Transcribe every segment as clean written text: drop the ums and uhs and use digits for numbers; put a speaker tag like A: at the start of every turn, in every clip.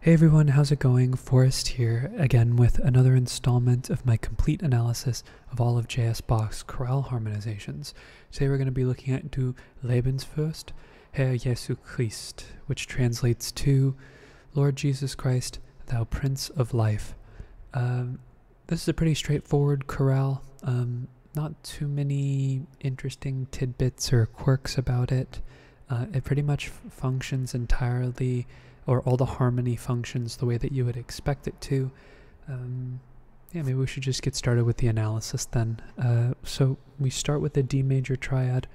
A: Hey everyone, how's it going? Forrest here, again with another installment of my complete analysis of all of J.S. Bach's chorale harmonizations. Today we're going to be looking at Du Lebensfürst, Herr Jesu Christ, which translates to Lord Jesus Christ, Thou Prince of Life. This is a pretty straightforward chorale, not too many interesting tidbits or quirks about it. It pretty much functions entirely, or all the harmony functions the way that you would expect it to. Yeah, maybe we should just get started with the analysis then. So we start with a D major triad,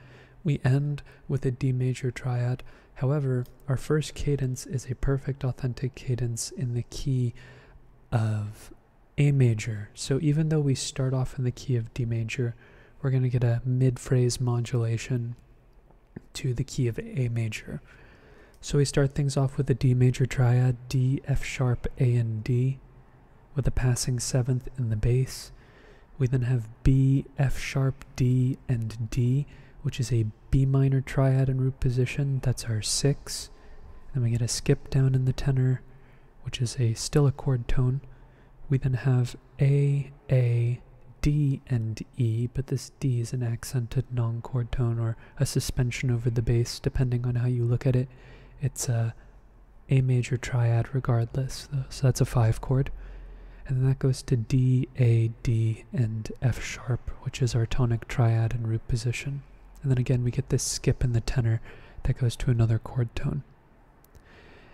A: we end with a D major triad. However, our first cadence is a perfect authentic cadence in the key of A major. So even though we start off in the key of D major, we're going to get a mid-phrase modulation to the key of A major. So we start things off with a D major triad, D, F sharp, A, and D, with a passing seventh in the bass. We then have B, F sharp, D, and D, which is a B minor triad in root position. That's our 6. Then we get a skip down in the tenor, which is still a chord tone. We then have A, D, and E, but this D is an accented non-chord tone or a suspension over the bass, depending on how you look at it. It's a major triad regardless, so that's a 5 chord. And then that goes to D, A, D, and F sharp, which is our tonic triad in root position. And then again we get this skip in the tenor that goes to another chord tone.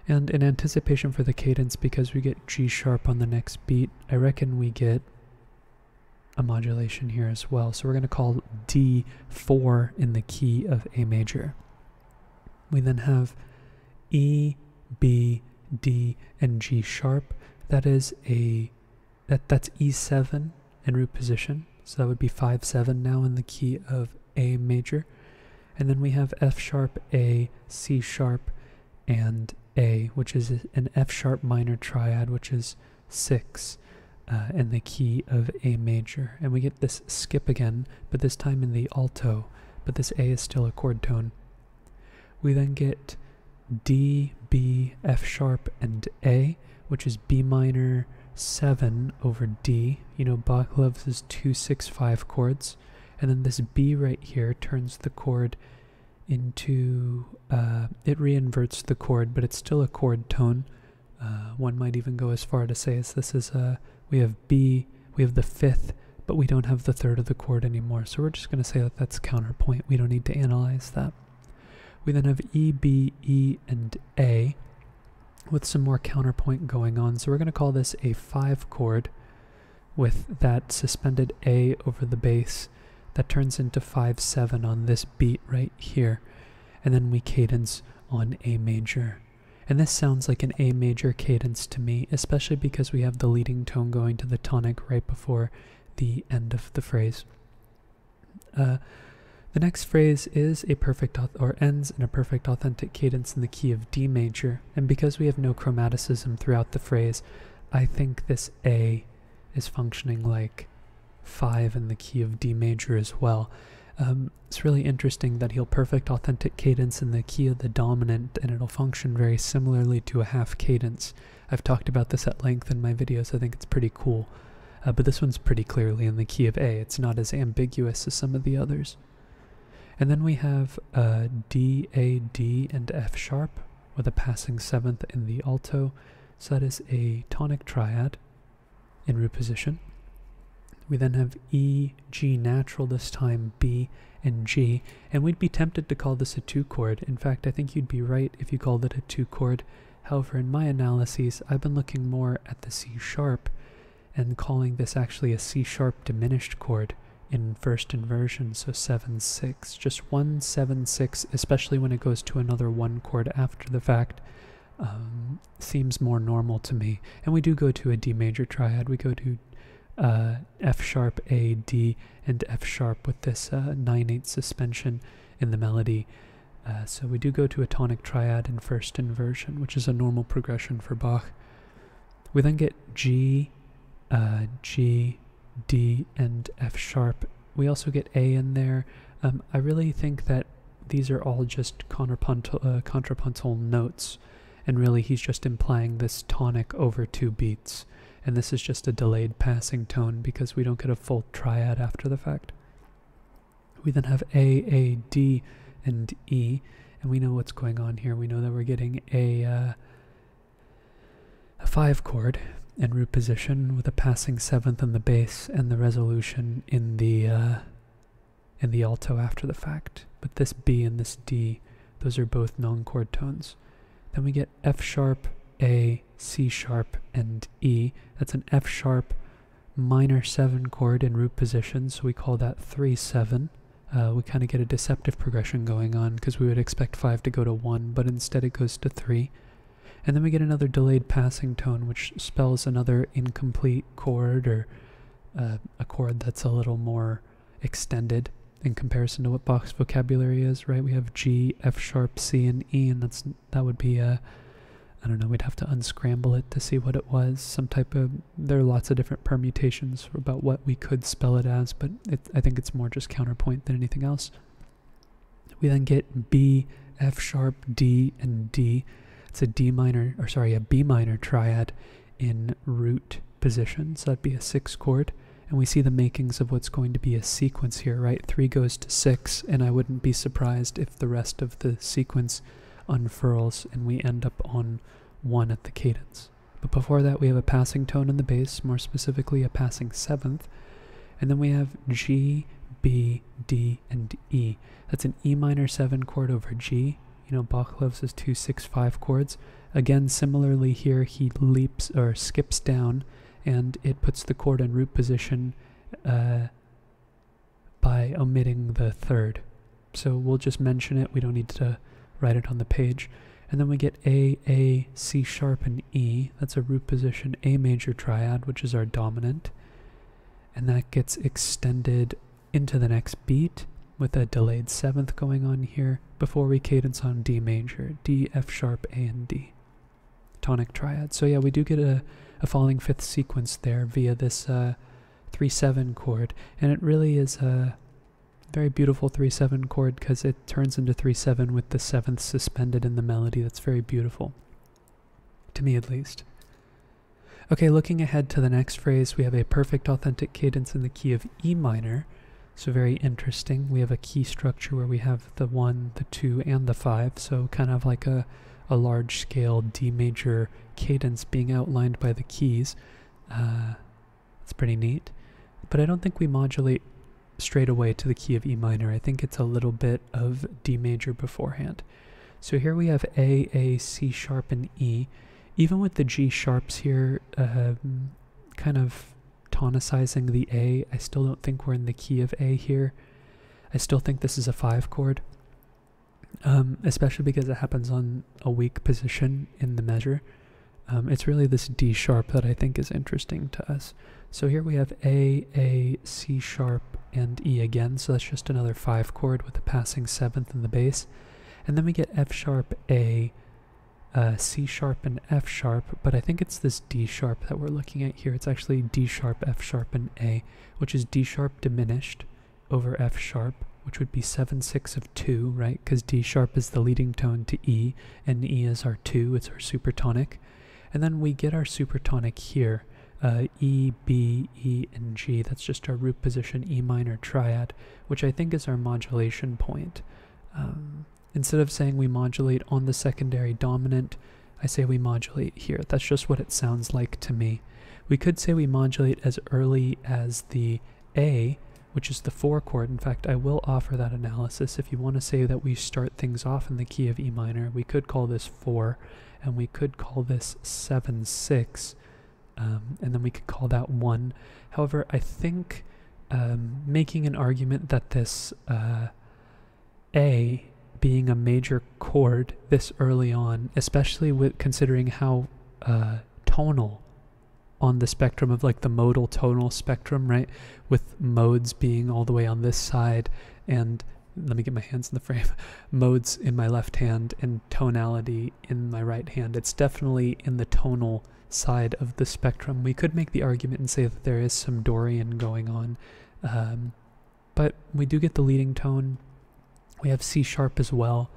A: And in anticipation for the cadence, because we get G sharp on the next beat, I reckon we get a modulation here as well. So we're going to call D 4 in the key of A major. We then have E, B, D, and G sharp. That's E7 in root position. So that would be 5-7 now in the key of A major. And then we have F sharp, A, C sharp, and A, which is an F sharp minor triad, which is 6 in the key of A major. And we get this skip again, but this time in the alto, but this A is still a chord tone. We then get D, B, F sharp, and A, which is B minor 7 over D. You know, Bach loves his 2-6-5 chords. And then this B right here turns the chord into, it reinverts the chord, but it's still a chord tone. One might even go as far to say as this is we have B, we have the 5th, but we don't have the 3rd of the chord anymore. So we're just going to say that that's counterpoint. We don't need to analyze that. We then have E, B, E, and A with some more counterpoint going on. So we're going to call this a 5 chord with that suspended A over the bass that turns into 5-7 on this beat right here. And then we cadence on A major. And this sounds like an A major cadence to me, especially because we have the leading tone going to the tonic right before the end of the phrase. The next phrase is a perfect ends in a perfect authentic cadence in the key of D major, and because we have no chromaticism throughout the phrase, I think this A is functioning like 5 in the key of D major as well. It's really interesting that he'll perfect authentic cadence in the key of the dominant, and it'll function very similarly to a half cadence. I've talked about this at length in my videos. I think it's pretty cool, but this one's pretty clearly in the key of A. It's not as ambiguous as some of the others. And then we have D, A, D, and F sharp with a passing 7th in the alto. So that is a tonic triad in root position. We then have E, G natural this time, B, and G. And we'd be tempted to call this a 2 chord. In fact, I think you'd be right if you called it a 2 chord. However, in my analyses, I've been looking more at the C sharp and calling this actually a C sharp diminished chord in first inversion, so 7-6. Just 1-7-6, especially when it goes to another 1 chord after the fact, seems more normal to me. And we do go to a D major triad. We go to F sharp, A, D, and F sharp with this 9/8 suspension in the melody. So we do go to a tonic triad in first inversion, which is a normal progression for Bach. We then get G, G, D, and F sharp. We also get A in there. I really think that these are all just contrapuntal notes, and really he's just implying this tonic over 2 beats, and this is just a delayed passing tone because we don't get a full triad after the fact. We then have A, D, and E, and we know what's going on here. We know that we're getting a 5 chord in root position with a passing 7th in the bass and the resolution in the alto after the fact. But this B and this D, those are both non-chord tones. Then we get F sharp, A, C sharp, and E. That's an F sharp minor 7 chord in root position, so we call that 3-7. We kind of get a deceptive progression going on because we would expect 5 to go to 1, but instead it goes to 3. And then we get another delayed passing tone, which spells another incomplete chord, or a chord that's a little more extended in comparison to what Bach's vocabulary is, right? We have G, F sharp, C, and E, and that would be I don't know, we'd have to unscramble it to see what it was. Some type of, there are lots of different permutations about what we could spell it as, but I think it's more just counterpoint than anything else. We then get B, F sharp, D, and D. It's a B minor triad in root position, so that'd be a 6 chord. And we see the makings of what's going to be a sequence here, right? 3 goes to 6, and I wouldn't be surprised if the rest of the sequence unfurls and we end up on 1 at the cadence. But before that, we have a passing tone in the bass, more specifically a passing 7th. And then we have G, B, D, and E. That's an E minor 7 chord over G. You know, Bach loves his 2-6-5 chords. Again, similarly here, he leaps or skips down, and it puts the chord in root position by omitting the 3rd. So we'll just mention it. We don't need to write it on the page. And then we get A, C sharp, and E. That's a root position A major triad, which is our dominant. And that gets extended into the next beat with a delayed 7th going on here before we cadence on D major, D, F sharp, A, and D. Tonic triad. So yeah, we do get a falling 5th sequence there via this 3-7 chord, and it really is a very beautiful 3-7 chord because it turns into 3-7 with the 7th suspended in the melody. That's very beautiful, to me at least. Okay, looking ahead to the next phrase, we have a perfect authentic cadence in the key of E minor. So very interesting. We have a key structure where we have the 1, the 2, and the 5, so kind of like a large-scale D major cadence being outlined by the keys. It's pretty neat. But I don't think we modulate straight away to the key of E minor. I think it's a little bit of D major beforehand. So here we have A, C sharp, and E. Even with the G sharps here, kind of tonicizing the A, I still don't think we're in the key of A here. I still think this is a 5 chord. Especially because it happens on a weak position in the measure. It's really this D sharp that I think is interesting to us. So here we have A, C sharp, and E again, so that's just another 5 chord with a passing 7th in the bass. And then we get F sharp, A, C sharp, and F sharp, but I think it's this D sharp that we're looking at here. It's actually D sharp, F sharp, and A, which is D sharp diminished over F sharp, which would be 7/6 of 2, right? Because D sharp is the leading tone to E, and E is our 2, it's our supertonic. And then we get our supertonic here, E, B, E, and G. That's just our root position E minor triad, which I think is our modulation point. Instead of saying we modulate on the secondary dominant, I say we modulate here. That's just what it sounds like to me. We could say we modulate as early as the A, which is the 4 chord. In fact, I will offer that analysis. If you want to say that we start things off in the key of E minor, we could call this 4, and we could call this 7/6, and then we could call that 1. However, I think making an argument that this A being a major chord this early on, especially with considering how tonal on the spectrum of like the modal tonal spectrum, right, with modes being all the way on this side, and let me get my hands in the frame, modes in my left hand and tonality in my right hand. It's definitely in the tonal side of the spectrum. We could make the argument and say that there is some Dorian going on, but we do get the leading tone. We have C sharp as well.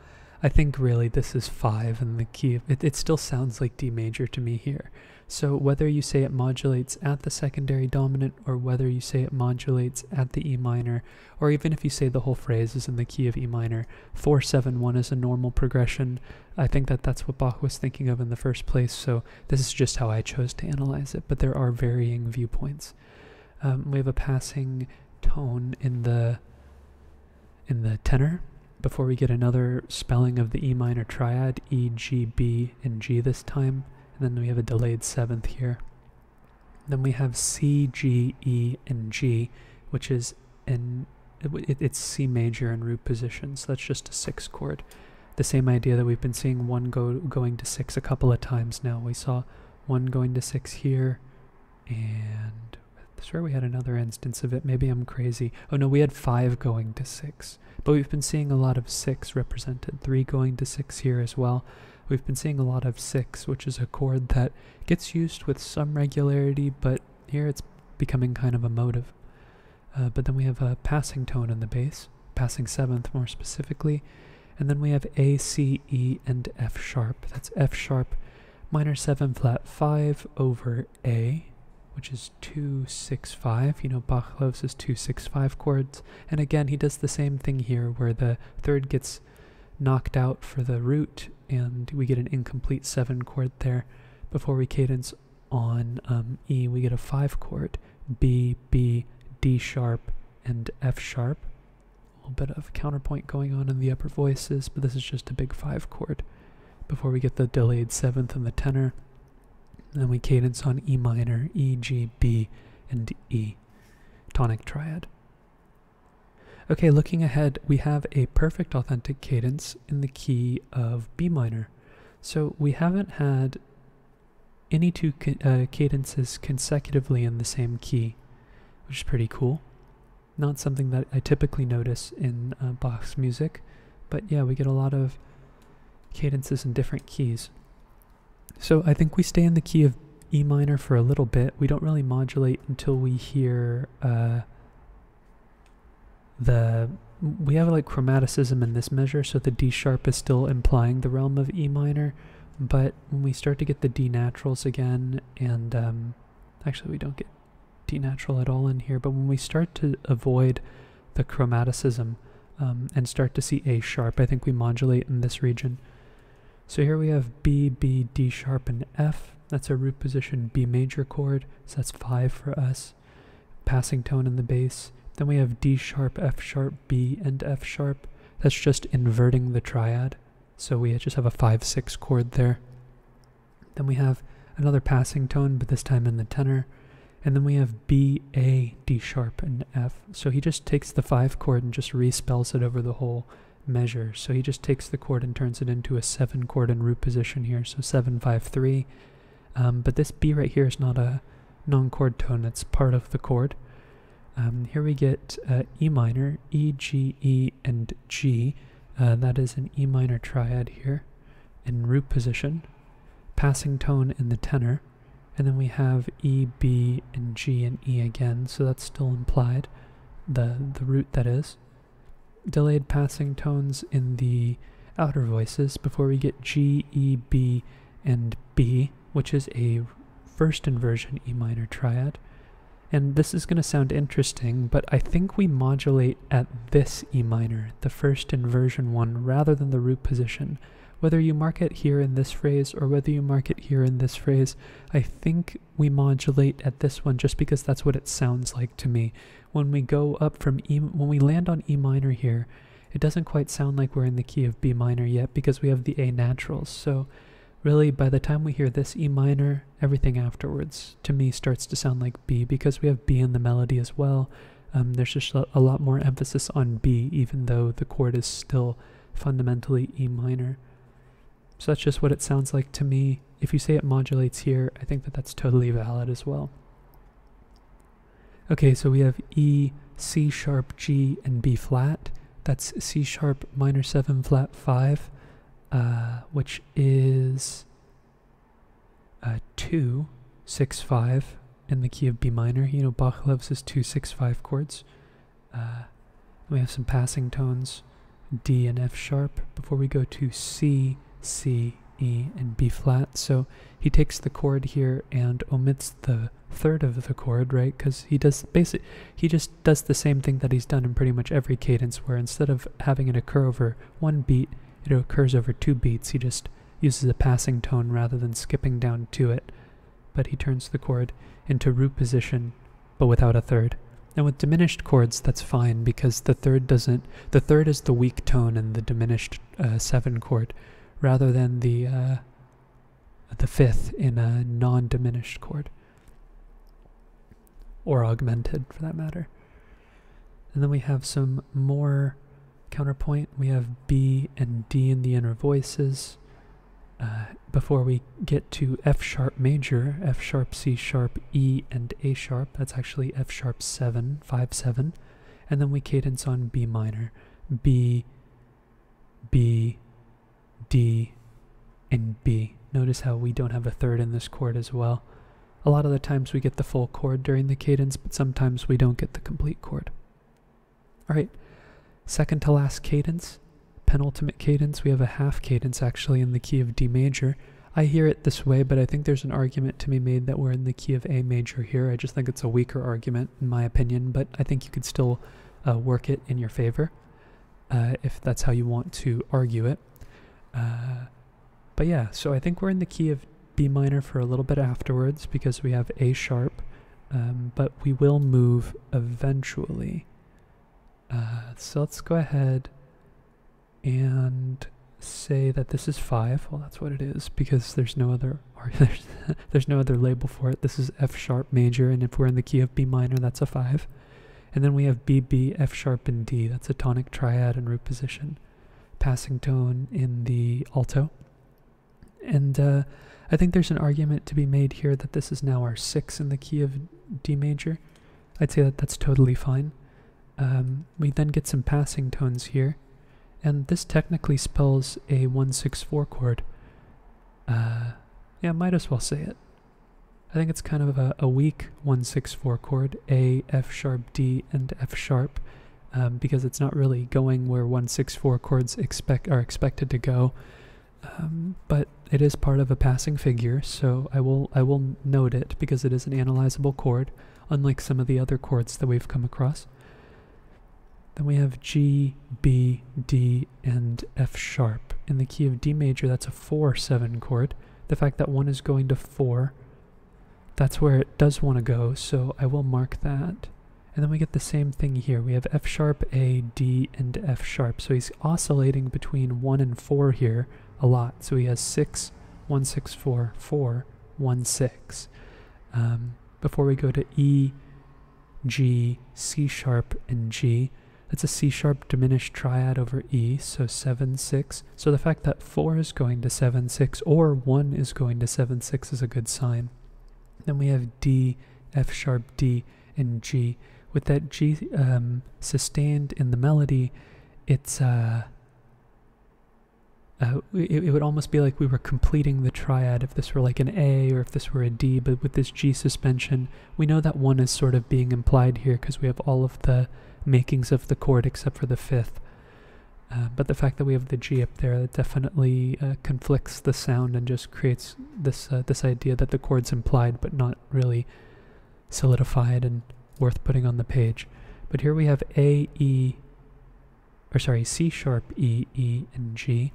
A: I think really this is 5 in the key of, it still sounds like D major to me here. So whether you say it modulates at the secondary dominant, or whether you say it modulates at the E minor, or even if you say the whole phrase is in the key of E minor, 4-7-1 is a normal progression. I think that that's what Bach was thinking of in the first place, so this is just how I chose to analyze it, but there are varying viewpoints. We have a passing tone in the tenor, before we get another spelling of the E minor triad, E, G, B, and G this time. And then we have a delayed 7th here. Then we have C, G, E, and G, which is it's C major in root position, so that's just a 6 chord. The same idea that we've been seeing 1 going to 6 a couple of times now. We saw 1 going to 6 here, and I swear we had another instance of it. Maybe I'm crazy. Oh no, we had 5 going to 6. But we've been seeing a lot of 6 represented. 3 going to 6 here as well. We've been seeing a lot of 6, which is a chord that gets used with some regularity, but here it's becoming kind of a motive. But then we have a passing tone in the bass, passing 7th more specifically. And then we have A, C, E, and F sharp. That's F sharp, minor 7 flat 5 over A, which is 2-6-5. You know, Bach loves his 2-6-5 chords. And again, he does the same thing here, where the 3rd gets knocked out for the root, and we get an incomplete 7 chord there. Before we cadence on E, we get a 5 chord, B, B, D sharp, and F sharp. A little bit of counterpoint going on in the upper voices, but this is just a big 5 chord. Before we get the delayed 7th in the tenor, then we cadence on E minor, E, G, B, and E. Tonic triad. Okay, looking ahead, we have a perfect authentic cadence in the key of B minor. So we haven't had any 2 cadences consecutively in the same key, which is pretty cool. Not something that I typically notice in Bach's music, but yeah, we get a lot of cadences in different keys. So I think we stay in the key of E minor for a little bit. We don't really modulate until we hear we have like chromaticism in this measure, so the D sharp is still implying the realm of E minor, but when we start to get the D naturals again, and actually we don't get D natural at all in here, but when we start to avoid the chromaticism and start to see A sharp, I think we modulate in this region. So here we have B, B, D sharp, and F. That's a root position B major chord, so that's 5 for us. Passing tone in the bass. Then we have D sharp, F sharp, B, and F sharp. That's just inverting the triad. So we just have a 5-6 chord there. Then we have another passing tone, but this time in the tenor. And then we have B, A, D sharp, and F. So he just takes the 5 chord and just respells it over the whole measure. So he just takes the chord and turns it into a 7 chord in root position here. So 7-5-3. But this B right here is not a non-chord tone. It's part of the chord. Here we get E minor, E, G, E, and G. That is an E minor triad here in root position. Passing tone in the tenor. And then we have E, B, and G, and E again, so that's still implied, the root that is. Delayed passing tones in the outer voices before we get G, E, B, and B, which is a first inversion E minor triad. And this is going to sound interesting, but I think we modulate at this E minor, the first inversion one, rather than the root position. Whether you mark it here in this phrase or whether you mark it here in this phrase, I think we modulate at this one just because that's what it sounds like to me. When we go up from E, when we land on E minor here, it doesn't quite sound like we're in the key of B minor yet because we have the A naturals. So really, by the time we hear this E minor, everything afterwards to me starts to sound like B because we have B in the melody as well. There's just a lot more emphasis on B, even though the chord is still fundamentally E minor. So that's just what it sounds like to me. If you say it modulates here, I think that that's totally valid as well. Okay, so we have E, C sharp, G, and B flat. That's C sharp minor 7 flat 5, which is 2-6-5 in the key of B minor. You know, Bach loves his 2-6-5 chords. We have some passing tones D, and F sharp before we go to C, C, E, and B flat. So he takes the chord here and omits the third of the chord, right? Because he just does the same thing that he's done in pretty much every cadence, where instead of having it occur over one beat, it occurs over 2 beats. He just uses a passing tone rather than skipping down to it. But he turns the chord into root position, but without a third. And with diminished chords, that's fine, because the third is the weak tone in the diminished 7 chord, rather than the fifth in a non-diminished chord, or augmented for that matter. And then we have some more counterpoint. We have B and D in the inner voices. Before we get to F sharp major, F sharp, C sharp, E, and A sharp. That's actually F sharp 7, 5, 7. And then we cadence on B minor. B, B, D, and B. Notice how we don't have a third in this chord as well. A lot of the times we get the full chord during the cadence, but sometimes we don't get the complete chord. Alright, second to last cadence. Penultimate cadence, we have a half cadence actually in the key of D major. I hear it this way, but I think there's an argument to be made that we're in the key of A major here. I just think it's a weaker argument in my opinion, but I think you could still work it in your favor if that's how you want to argue it. But yeah, so I think we're in the key of B minor for a little bit afterwards because we have A sharp, but we will move eventually. So let's go ahead and say that this is 5. Well, that's what it is because there's no other there's no other label for it. This is F sharp major, and if we're in the key of B minor, that's a 5. And then we have B, B, F sharp, and D. That's a tonic triad in root position. Passing tone in the alto. And I think there's an argument to be made here that this is now our 6 in the key of D major. I'd say that that's totally fine. We then get some passing tones here. And this technically spells a 1-6-4 chord. Yeah, might as well say it. I think it's kind of a weak 1-6-4 chord, A, F sharp, D, and F sharp, because it's not really going where 1-6-4 chords are expected to go. But it is part of a passing figure, so I will note it because it is an analyzable chord, unlike some of the other chords that we've come across. Then we have G, B, D, and F sharp. In the key of D major, that's a 4-7 chord. The fact that 1 is going to 4, that's where it does want to go, so I will mark that. And then we get the same thing here. We have F sharp, A, D, and F sharp. So he's oscillating between 1 and 4 here a lot. So he has 6, 1, 6, 4, 4, 1, 6. Before we go to E, G, C sharp, and G, that's a C sharp diminished triad over E, so 7, 6. So the fact that 4 is going to 7, 6, or 1 is going to 7, 6 is a good sign. Then we have D, F sharp, D, and G. With that G sustained in the melody, it's it would almost be like we were completing the triad if this were like an A or if this were a D, but with this G suspension, we know that 1 is sort of being implied here because we have all of the makings of the chord except for the 5th. But the fact that we have the G up there, that definitely conflicts the sound and just creates this this idea that the chord's implied but not really solidified and worth putting on the page. But here we have A, E, or sorry, C sharp, E, E, and G.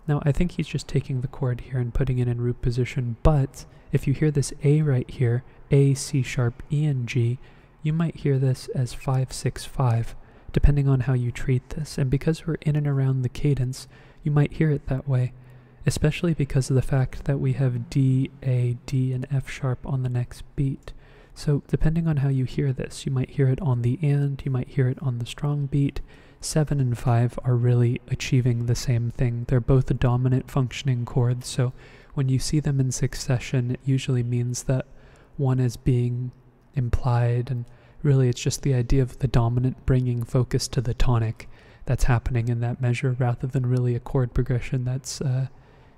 A: Now I think he's just taking the chord here and putting it in root position, but if you hear this A right here, A, C sharp, E, and G, you might hear this as 5, 6, 5, depending on how you treat this. And because we're in and around the cadence, you might hear it that way, especially because of the fact that we have D, A, D, and F sharp on the next beat. So depending on how you hear this, you might hear it on the and, you might hear it on the strong beat. 7 and 5 are really achieving the same thing. They're both dominant functioning chords, so when you see them in succession, it usually means that one is being implied, and really it's just the idea of the dominant bringing focus to the tonic that's happening in that measure rather than really a chord progression that's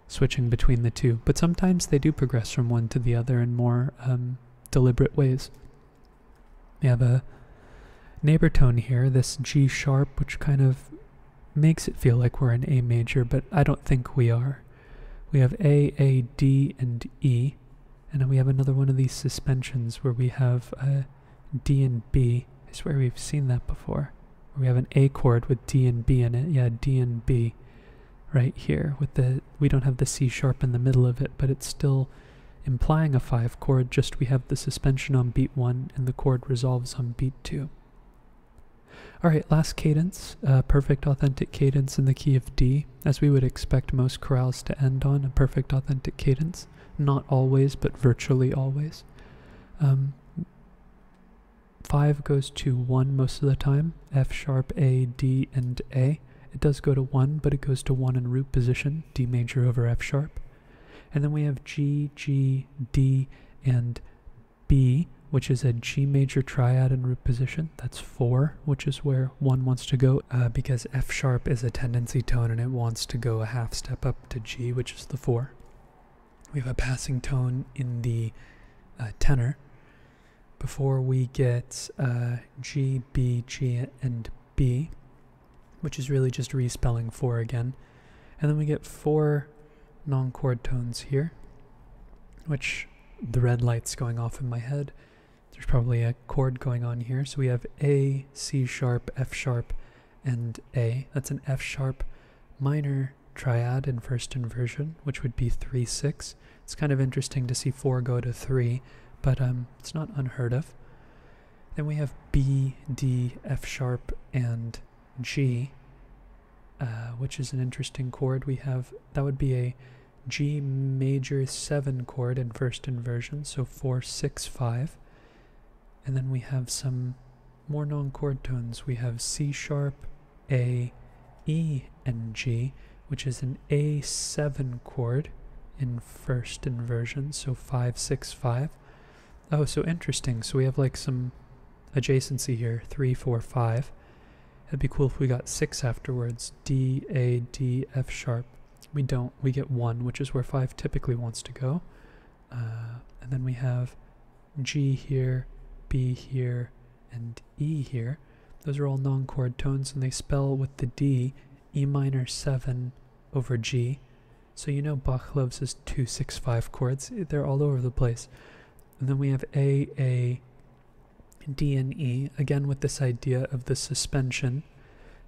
A: switching between the two. But sometimes they do progress from one to the other in more deliberate ways. We have a neighbor tone here, this G sharp, which kind of makes it feel like we're in A major, but I don't think we are. We have A, D, and E, and then we have another one of these suspensions where we have D and B. I swear we've seen that before. Where we have an A chord with D and B in it. Yeah, D and B right here. We don't have the C sharp in the middle of it, but it's still implying a 5 chord, just we have the suspension on beat 1 and the chord resolves on beat 2. Alright, last cadence, perfect authentic cadence in the key of D, as we would expect most chorales to end on, a perfect authentic cadence. Not always, but virtually always. 5 goes to 1 most of the time, F sharp, A, D, and A. It does go to 1, but it goes to 1 in root position, D major over F sharp. And then we have G, G, D, and B, which is a G major triad in root position. That's 4, which is where 1 wants to go, because F sharp is a tendency tone and it wants to go a half step up to G, which is the 4. We have a passing tone in the tenor before we get G, B, G, and B, which is really just respelling 4 again. And then we get 4 non-chord tones here, which the red light's going off in my head. There's probably a chord going on here. So we have A, C sharp, F sharp, and A. That's an F sharp minor triad in first inversion, which would be 3-6. It's kind of interesting to see 4 go to 3, but it's not unheard of. Then we have B, D, F sharp, and G, which is an interesting chord. That would be a G major 7 chord in first inversion, so 4-6-5. And then we have some more non-chord tones. We have C sharp, A, E, and G, which is an A7 chord in first inversion, so 5-6-5. Oh, so interesting. So we have like some adjacency here, 3-4-5. It'd be cool if we got 6 afterwards. D, A, D, F sharp. We don't. We get 1, which is where 5 typically wants to go. And then we have G here, B here, and E here. Those are all non-chord tones, and they spell with the D, E minor 7 over G. So you know Bach loves his 2-6-5 chords. They're all over the place. And then we have A, D, and E, again with this idea of the suspension.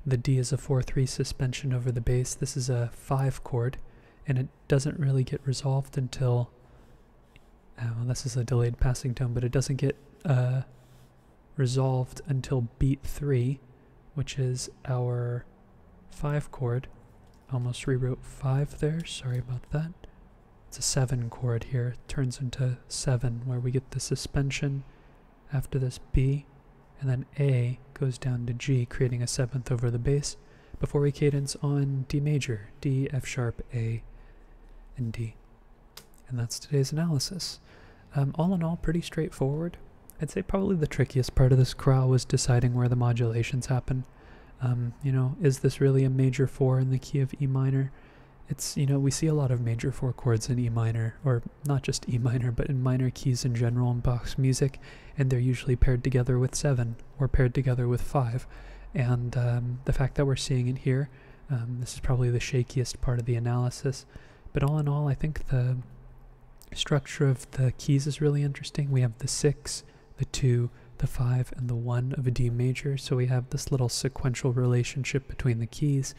A: The D is a 4-3 suspension over the bass. This is a 5 chord, and it doesn't really get resolved until, well, this is a delayed passing tone, but it doesn't get resolved until beat 3, which is our 5 chord. Almost rewrote 5 there, sorry about that. It's a 7 chord here, it turns into 7, where we get the suspension after this B, and then A goes down to G, creating a 7th over the bass, before we cadence on D major, D, F sharp, A, and D. And that's today's analysis. All in all, pretty straightforward. I'd say probably the trickiest part of this chorale was deciding where the modulations happen. Is this really a major 4 in the key of E minor? It's, we see a lot of major 4 chords in E minor, or not just E minor, but in minor keys in general in Bach's music, and they're usually paired together with 7, or paired together with 5. And the fact that we're seeing it here, this is probably the shakiest part of the analysis, but all in all, I think the structure of the keys is really interesting. We have the 6, the 2, the 5, and the 1 of a D major, so we have this little sequential relationship between the keys.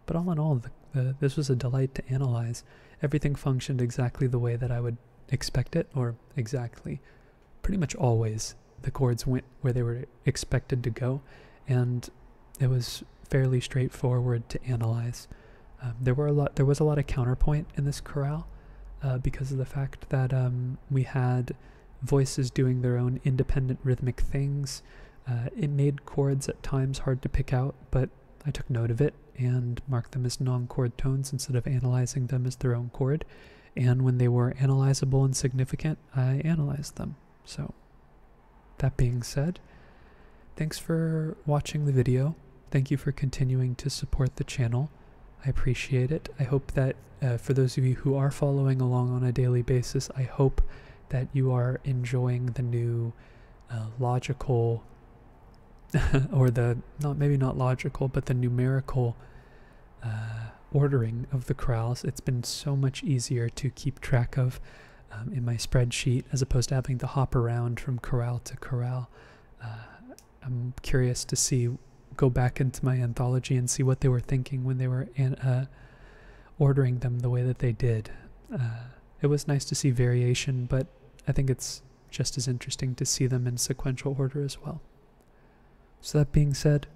A: But all in all, this was a delight to analyze. Everything functioned exactly the way that I would expect it, or exactly. Pretty much always the chords went where they were expected to go, and it was fairly straightforward to analyze. There was a lot of counterpoint in this chorale because of the fact that we had voices doing their own independent rhythmic things. It made chords at times hard to pick out, but I took note of it and marked them as non-chord tones instead of analyzing them as their own chord. And when they were analyzable and significant, I analyzed them. So, that being said, thanks for watching the video. Thank you for continuing to support the channel. I appreciate it. I hope that for those of you who are following along on a daily basis, I hope that you are enjoying the new logical or the, maybe not logical, but the numerical ordering of the chorales. It's been so much easier to keep track of in my spreadsheet as opposed to having to hop around from chorale to chorale. I'm curious to go back into my anthology and see what they were thinking when they were ordering them the way that they did. It was nice to see variation, but I think it's just as interesting to see them in sequential order as well. So that being said,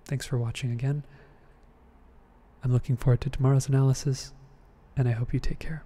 A: thanks for watching again. I'm looking forward to tomorrow's analysis, and I hope you take care.